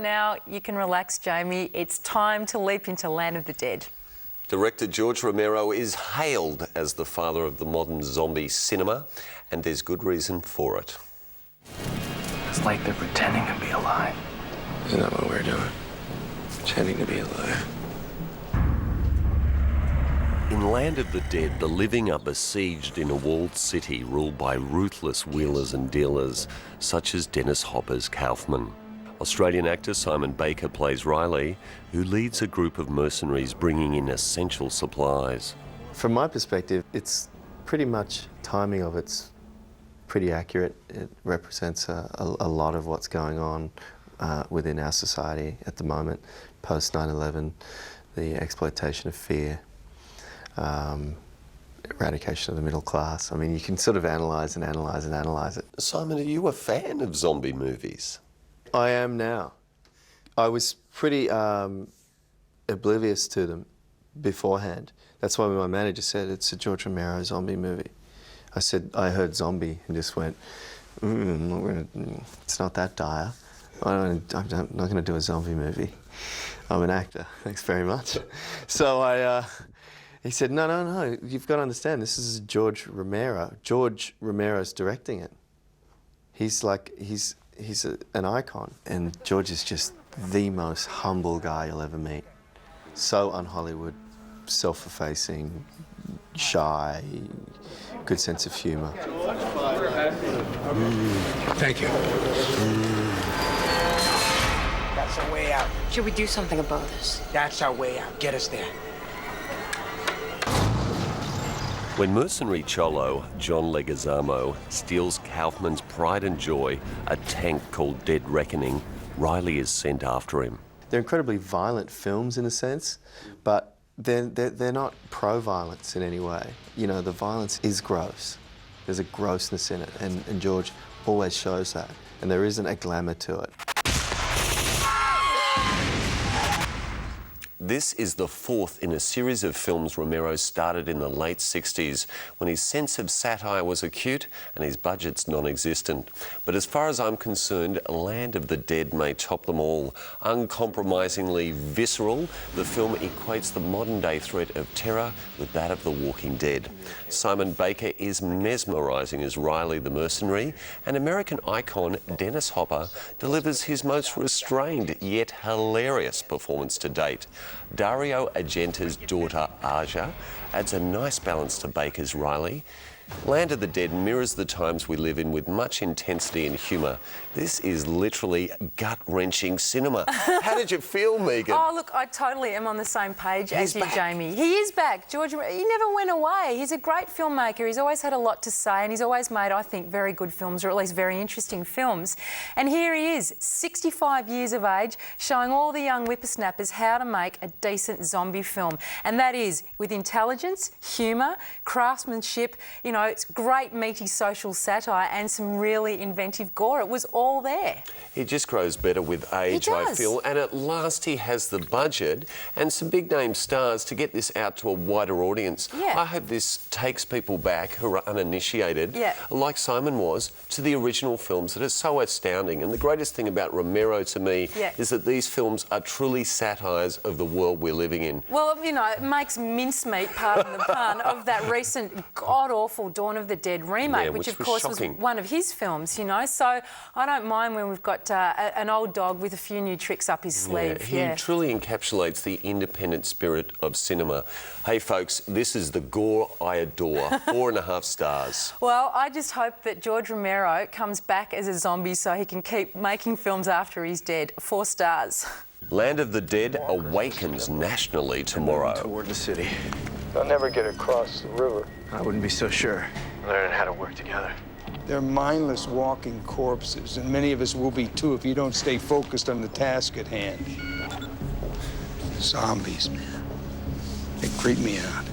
Now you can relax, Jamie. It's time to leap into Land of the Dead. Director George Romero is hailed as the father of the modern zombie cinema, and there's good reason for it. It's like they're pretending to be alive. Isn't that what we're doing? Pretending to be alive. In Land of the Dead, the living are besieged in a walled city ruled by ruthless wheelers and dealers, such as Dennis Hopper's Kaufman. Australian actor Simon Baker plays Riley, who leads a group of mercenaries bringing in essential supplies. From my perspective, it's pretty much timing of it's pretty accurate. It represents a lot of what's going on within our society at the moment, post 9/11, the exploitation of fear, eradication of the middle class. I mean, you can sort of analyse and analyse and analyse it. Simon, are you a fan of zombie movies? I am now. I was pretty oblivious to them beforehand. That's why when my manager said it's a George Romero zombie movie, I said, I heard zombie and just went, it's not that dire. I'm not going to do a zombie movie. I'm an actor, thanks very much. So he said, no, you've got to understand, this is George Romero. George Romero's directing it. He's an icon, and George is just the most humble guy you'll ever meet. So un-Hollywood, self-effacing, shy, good sense of humour. Thank you. That's our way out. Should we do something about this? That's our way out. Get us there. When mercenary Cholo, John Leguizamo, steals Kaufman's pride and joy, a tank called Dead Reckoning, Riley is sent after him. They're incredibly violent films in a sense, but they're not pro-violence in any way. You know, the violence is gross. There's a grossness in it, and George always shows that, and there isn't a glamour to it. This is the fourth in a series of films Romero started in the late 60s, when his sense of satire was acute and his budgets non-existent. But as far as I'm concerned, Land of the Dead may top them all. Uncompromisingly visceral, the film equates the modern-day threat of terror with that of The Walking Dead. Simon Baker is mesmerising as Riley the mercenary, and American icon Dennis Hopper delivers his most restrained yet hilarious performance to date. Dario Argento's daughter, Aja, adds a nice balance to Baker's Riley. Land of the Dead mirrors the times we live in with much intensity and humour. This is literally gut-wrenching cinema. How did you feel, Megan? Oh, look, I totally am on the same page as you, back. Jamie. He is back. George, he never went away. He's a great filmmaker. He's always had a lot to say, and he's always made, I think, very good films, or at least very interesting films. And here he is, 65 years of age, showing all the young whippersnappers how to make a decent zombie film. And that is with intelligence, humour, craftsmanship, you know, it's great meaty social satire and some really inventive gore. It was all there. He just grows better with age, I feel, and at last he has the budget and some big-name stars to get this out to a wider audience. Yeah. I hope this takes people back who are uninitiated, like Simon was, to the original films that are so astounding. And the greatest thing about Romero to me is that these films are truly satires of the world we're living in. Well, you know, it makes mincemeat, pardon the pun, of that recent god-awful Dawn of the Dead remake, which of course was one of his films, you know. So I don't mind when we've got an old dog with a few new tricks up his sleeve. He truly encapsulates the independent spirit of cinema. Hey folks, this is the gore I adore. 4.5 stars. Well, I just hope that George Romero comes back as a zombie so he can keep making films after he's dead. 4 stars. Land of the Dead awakens nationally tomorrow. Toward the city. They'll never get across the river. I wouldn't be so sure. Learning how to work together. They're mindless walking corpses, and many of us will be too if you don't stay focused on the task at hand. Zombies, man. They creep me out.